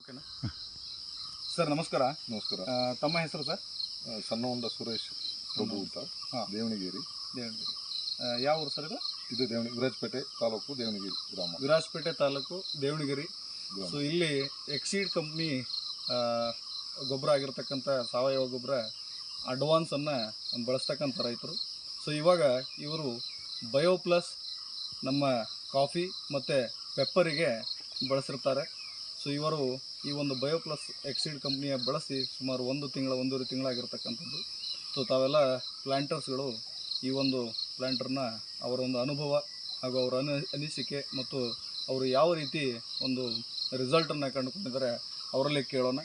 ಓಕೆನಾ ಸರ್ ನಮಸ್ಕಾರ. ನಮಸ್ಕಾರ. ತಮ್ಮ ಹೆಸರು ಸರ್? ಸಣ್ಣಹೊಂಡ ಸುರೇಶ್ ಪ್ರಭು ಅಂತ, ದೇವಣಗೆರೆ. ದೇವಣಗೆರೆ ಯಾವ ಊರು ಸರ್ ಇದು? ಇದು ವಿರಾಜಪೇಟೆ ತಾಲೂಕು, ದೇವಣಗೆರೆ ಗ್ರಾಮ. ವಿರಾಜಪೇಟೆ ತಾಲೂಕು, ದೇವಣಗೆರೆ. ಸೊ ಇಲ್ಲಿ ಎಕ್ಸೀಡ್ ಕಂಪ್ನಿ ಗೊಬ್ಬರ ಆಗಿರ್ತಕ್ಕಂಥ ಸಾವಯವ ಗೊಬ್ಬರ ಅಡ್ವಾನ್ಸನ್ನು ಬಳಸ್ತಕ್ಕಂಥ ರೈತರು. ಸೊ ಇವಾಗ ಇವರು ಬಯೋಪ್ಲಸ್ ನಮ್ಮ ಕಾಫಿ ಮತ್ತು ಪೆಪ್ಪರಿಗೆ ಬಳಸಿರ್ತಾರೆ. ಸೊ ಇವರು ಈ ಒಂದು ಬಯೋಪ್ಲಸ್ ಎಕ್ಸೀಡ್ ಕಂಪ್ನಿಯ ಬಳಸಿ ಸುಮಾರು ಒಂದೂವರೆ ತಿಂಗಳಾಗಿರ್ತಕ್ಕಂಥದ್ದು. ಸೊ ತಾವೆಲ್ಲ ಪ್ಲ್ಯಾಂಟರ್ಸ್ಗಳು ಈ ಒಂದು ಪ್ಲ್ಯಾಂಟರ್ನ ಅವರ ಒಂದು ಅನುಭವ ಹಾಗೂ ಅವರ ಅನಿಸಿಕೆ ಮತ್ತು ಅವರು ಯಾವ ರೀತಿ ಒಂದು ರಿಸಲ್ಟನ್ನು ಕಂಡುಕೊಂಡಿದ್ದಾರೆ ಅವರಲ್ಲಿ ಕೇಳೋಣ.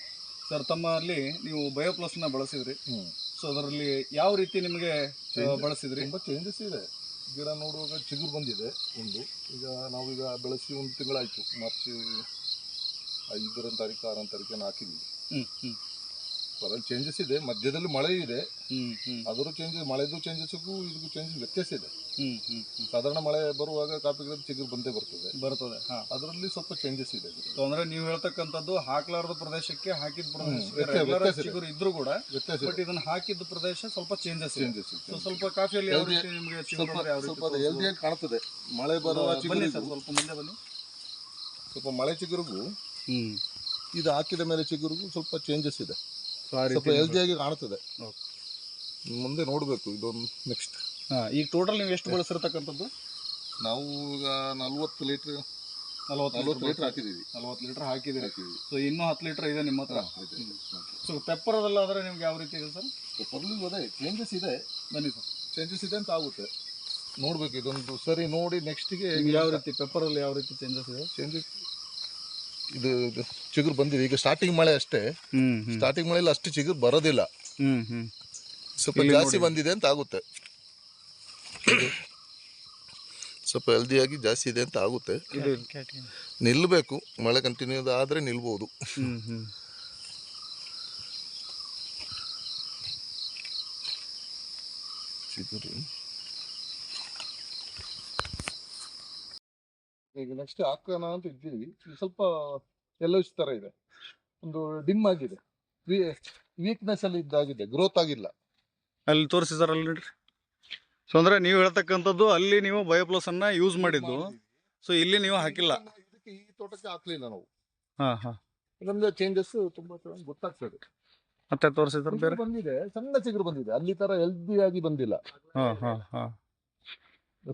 ಸರ್, ತಮ್ಮಲ್ಲಿ ನೀವು ಬಯೋಪ್ಲಸ್ನ ಬಳಸಿದ್ರಿ. ಸೊ ಅದರಲ್ಲಿ ಯಾವ ರೀತಿ ನಿಮಗೆ ಬಳಸಿದ್ರಿ? ತುಂಬ ಚೇಂಜಸ್ ಇದೆ. ಗಿಡ ನೋಡುವಾಗ ಚಿಗುರು ಬಂದಿದೆ ಒಂದು. ಈಗ ನಾವೀಗ ಬೆಳೆಸಿ 1 ತಿಂಗಳಾಯಿತು. ಮಾರ್ಚ್ 5ನೇ ತಾರೀಕು 6ನೇ ತಾರೀಕನ್ನು ಹಾಕಿದ್ವಿ. ಅದರಲ್ಲಿ ಚೇಂಜಸ್ ಇದೆ. ಮಧ್ಯದಲ್ಲಿ ಮಳೆ ಇದೆ, ಅದರ ಚೇಂಜಸ್, ಮಳೆದು ಚೇಂಜಸ್ಗೂ ಇದಕ್ಕೂ ಚೇಂಜಸ್ ವ್ಯತ್ಯಾಸ ಇದೆ. ಸಾಧಾರಣ ಮಳೆ ಬರುವಾಗ ಕಾಫಿ ಗಿಡದ ಚಿಗುರು ಬಂದೇ ಬರ್ತದೆ. ಅದರಲ್ಲಿ ಸ್ವಲ್ಪ ಚೇಂಜಸ್ ಇದೆ. ಅಂದ್ರೆ ನೀವು ಹೇಳ್ತಕ್ಕಂಥದ್ದು ಹಾಕ್ಲಾರದ ಪ್ರದೇಶಕ್ಕೆ ಹಾಕಿದ ಪ್ರದೇಶ ಚಿಗುರು ಇದ್ರೂ ಕೂಡ ವ್ಯತ್ಯಾಸ, ಬಟ್ ಇದನ್ನ ಹಾಕಿದ ಪ್ರದೇಶ ಸ್ವಲ್ಪ ಚೇಂಜಸ್. ಸ್ವಲ್ಪ ಕಾಫಿಯಲ್ಲಿ ನಿಮಗೆ ಸ್ವಲ್ಪ ಹೆಲ್ದಿಯಾಗಿ ಕಾಣ್ತದೆ. ಮಳೆ ಬರುವ ಚಿಗುರು ಸ್ವಲ್ಪ ಮುಂದೆ ಬನ್ನಿ. ಸ್ವಲ್ಪ ಮಳೆ ಚಿಗುರಿಗೂ ಇದು ಹಾಕಿದ ಮೇಲೆ ಚಿಗುರಿಗೂ ಸ್ವಲ್ಪ ಚೇಂಜಸ್ ಇದೆ. ಸ್ವಲ್ಪ ಹೆಲ್ದಿಯಾಗಿ ಕಾಣುತ್ತದೆ. ಮುಂದೆ ನೋಡಬೇಕು ಇದೊಂದು ನೆಕ್ಸ್ಟ್. ಈಗ ಟೋಟಲ್ ನೀವು ಎಷ್ಟು ಬಳಸಿರ್ತಕ್ಕಂಥದ್ದು? ನಾವು ಈಗ 40 ಲೀಟ್ರ್ ಹಾಕಿದ್ದೀವಿ. 40 ಲೀಟರ್ ಹಾಕಿದ್ದೀರಿ. ಸೊ ಇನ್ನೂ 10 ಲೀಟರ್ ಇದೆ ನಿಮ್ಮ ಹತ್ರ. ಸೊ ಪೆಪ್ಪರದಲ್ಲಾದರೆ ನಿಮ್ಗೆ ಯಾವ ರೀತಿ ಇದೆ ಸರ್? ಪೆಪ್ಪರ್ಲಿ ಅದೇ ಚೇಂಜಸ್ ಇದೆ. ಬನ್ನಿ ಸರ್, ಚೇಂಜಸ್ ಇದೆ ಅಂತ ಆಗುತ್ತೆ. ನೋಡಬೇಕು ಇದೊಂದು ಸರಿ ನೋಡಿ ನೆಕ್ಸ್ಟಿಗೆ ಯಾವ ರೀತಿ ಪೆಪ್ಪರಲ್ಲಿ ಯಾವ ರೀತಿ ಚೇಂಜಸ್ ಇದೆ. ಚೇಂಜಸ್ ಇದು ಚಿಗುರು ಬಂದಿದೆ. ಈಗ ಸ್ಟಾರ್ಟಿಂಗ್ ಮಳೆ ಅಷ್ಟೇ. ಸ್ಟಾರ್ಟಿಂಗ್ ಮಳೆಯಲ್ಲಿ ಅಷ್ಟು ಚಿಗುರು ಬರೋದಿಲ್ಲ. ಸ್ವಲ್ಪ ಜಾಸ್ತಿ ಬಂದಿದೆ ಅಂತ ಆಗುತ್ತೆ. ಸ್ವಲ್ಪ ಹೆಲ್ದಿಯಾಗಿ ಜಾಸ್ತಿ ಇದೆ ಅಂತ ಆಗುತ್ತೆ. ನಿಲ್ಲಬೇಕು, ಮಳೆ ಕಂಟಿನ್ಯೂ ಆದರೆ ನಿಲ್ಬೋದು. ಚಿಗುರು ಈಗ ನೆಕ್ಸ್ಟ್ ಹಾಕೋಣ ಅಂತ ಇದ್ದೀವಿ. ಸ್ವಲ್ಪ ಎಲ್ಲೋ ಥರ ಇದೆ, ಒಂದು ಡಿಮ್ ಆಗಿದೆ, ವೀಕ್ನೆಸ್ ಅಲ್ಲಿ ಇದ್ದಾಗಿದೆ, ಗ್ರೋತ್ ಆಗಿಲ್ಲ. ಅಲ್ಲಿ ತೋರಿಸಿದಾರೆ ಅಲ್ಲಿ ನೋಡ್ರಿ. ಸೊ ಅಂದ್ರೆ ನೀವು ಹೇಳ್ತಕ್ಕಂಥದ್ದು ಅಲ್ಲಿ ನೀವು ಬಯೋಪ್ಲಸ್ ಅನ್ನ ಯೂಸ್ ಮಾಡಿದ್ದು. ಸೊ ಇಲ್ಲಿ ನೀವು ಹಾಕಿಲ್ಲ. ಇದಕ್ಕೆ ಈ ತೋಟಕ್ಕೆ ಹಾಕ್ಲಿಲ್ಲ ನಾವು. ನಮ್ದು ಚೇಂಜಸ್ ತುಂಬಾ ಗೊತ್ತಾಗ್ತದೆ. ಮತ್ತೆ ತೋರಿಸಿದ್ರೆ ಬೇರೆ ಬಂದಿದೆ, ಸಣ್ಣ ಚಿಗುರು ಬಂದಿದೆ. ಅಲ್ಲಿ ತರ ಹೆಲ್ದಿಯಾಗಿ ಬಂದಿಲ್ಲ.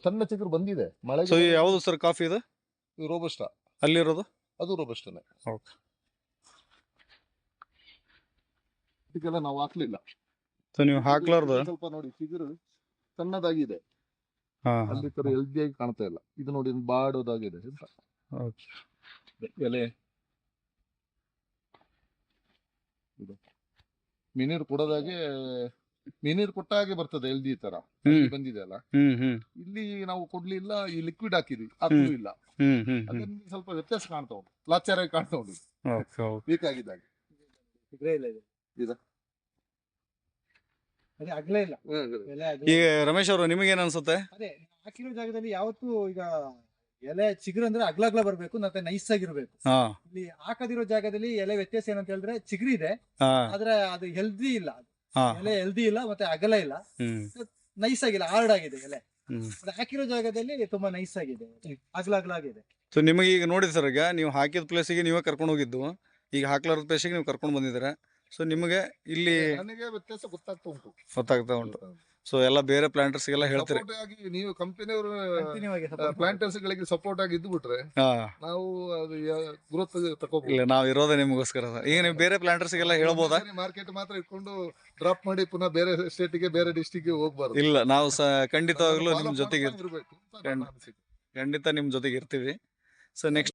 ಸಣ್ಣ ಚಿಗುರು ಬಂದಿದೆ. ಮಳೆ. ಸೊ ಯಾವುದು ಸರ್ ಕಾಫಿ ಇದು? ರೋಬಸ್ಟಾ ಅಲ್ಲಿರೋದು? ಅದು ರೋಬಸ್ಟಾನೆ. ಇದಕ್ಕೆಲ್ಲ ನಾವು ಹಾಕ್ಲಿಲ್ಲ. ಸೊ ನೀವು ಹಾಕ್ಲಾರ್ದು ಸ್ವಲ್ಪ ನೋಡಿ ಚಿಗುರು ಸಣ್ಣದಾಗಿದೆ. ಅಲ್ಲಿ ತರ ಹೆಲ್ದಿಯಾಗಿ ಕಾಣ್ತಾ ಇಲ್ಲ. ಇದು ನೋಡಿ ಬಾಡೋದಾಗಿದೆ ಎಲೆ. ಮಿನೀರು ಕೊಡೋದಾಗೆ, ಮಿನೀರು ಕೊಟ್ಟ ಹಾಗೆ ಬರ್ತದೆ. ಹೆಲ್ದಿ ತರ ಬಂದಿದೆ ಅಲ್ಲ. ಇಲ್ಲಿ ನಾವು ಕೊಡ್ಲಿಲ್ಲ. ಈ ಲಿಕ್ವಿಡ್ ಹಾಕಿದ್ವಿ, ಅದು ಇಲ್ಲ. ಅದರಿಂದ ಸ್ವಲ್ಪ ವ್ಯತ್ಯಾಸ ಕಾಣ್ತಾ ಉಂಟು. ಲಾಚಾರಾಗಿ ಕಾಣ್ತಾ ಉಂಟು. ವೀಕ್ ಆಗಿದ್ದಾಗ ಈಗ ರಮೇಶ್ ಅವರು ನಿಮಗೇನ್ ಅನ್ಸುತ್ತೆ? ಅದೇ ಹಾಕಿರೋ ಜಾಗದಲ್ಲಿ ಯಾವತ್ತೂ ಈಗ ಎಲೆ ಚಿಗುರು ಅಂದ್ರೆ ಅಗ್ಲ ಬರ್ಬೇಕು, ಮತ್ತೆ ನೈಸ್ ಆಗಿರ್ಬೇಕು. ಇಲ್ಲಿ ಹಾಕದಿರೋ ಜಾಗದಲ್ಲಿ ಎಲೆ ವ್ಯತ್ಯಾಸ ಏನಂತ ಹೇಳಿದ್ರೆ ಚಿಗುರು ಇದೆ, ಆದ್ರೆ ಅದು ಹೆಲ್ದಿ ಇಲ್ಲ. ಎಲೆ ಹೆಲ್ದಿ ಇಲ್ಲ, ಮತ್ತೆ ಅಗಲ ಇಲ್ಲ, ನೈಸ್ ಆಗಿಲ್ಲ, ಹಾರ್ಡ್ ಆಗಿದೆ ಎಲೆ. ಹಾಕಿರೋ ಜಾಗದಲ್ಲಿ ತುಂಬಾ ನೈಸ್ ಆಗಿದೆ, ಅಗ್ಲಾಗಿದೆ. ಸೊ ನಿಮಗೆ ಈಗ ನೋಡಿ ಸರ್, ಈಗ ನೀವು ಹಾಕಿದ ಪ್ಲೇಸಿಗೆ ನೀವೇ ಕರ್ಕೊಂಡು ಹೋಗಿದ್ದು, ಈಗ ಹಾಕ್ಲಾರದ ಪ್ಲೇಸಿಗೆ ನೀವು ಕರ್ಕೊಂಡು ಬಂದಿದ್ದೀರಾ. ಸೊ ನಿಮಗೆ ಇಲ್ಲಿ ವ್ಯತ್ಯಾಸ ಗೊತ್ತಾಗ್ತಾ ಉಂಟು. ಸೊ ಎಲ್ಲ ಬೇರೆ ಪ್ಲಾಂಟರ್ಸ್ಗೆಲ್ಲ ಹೇಳ್ತೀರಿ, ನೀವು ಕಂಪನಿಯವರು ಪ್ಲಾಂಟರ್ಸ್ ಗಳಿಗೆ ಸಪೋರ್ಟ್ ಆಗಿ ಇದ್ದು ಬಿಟ್ರೆ ನಾವು ಗ್ರೋತ್ ತಗೋಬಹುದು. ಇಲ್ಲ, ನಾವು ಇರೋದೇ ನಿಮಗೋಸ್ಕರ. ಈಗ ನೀವು ಬೇರೆ ಪ್ಲಾಂಟರ್ಸ್ಗೆಲ್ಲ ಹೇಳ್ಬೋದಾ? ಮಾರ್ಕೆಟ್ ಮಾತ್ರ ಇಟ್ಕೊಂಡು ಡ್ರಾಪ್ ಮಾಡಿ ಪುನಃ ಬೇರೆ ಸ್ಟೇಟಿಗೆ, ಬೇರೆ ಡಿಸ್ಟಿಕ್ಗೆ ಹೋಗ್ಬಾರ್ದು. ಇಲ್ಲ, ನಾವು ಖಂಡಿತವಾಗ್ಲೂ ನಿಮ್ ಜೊತೆಗೆ ಖಂಡಿತ ನಿಮ್ ಜೊತೆಗೆ ಇರ್ತೀವಿ. So next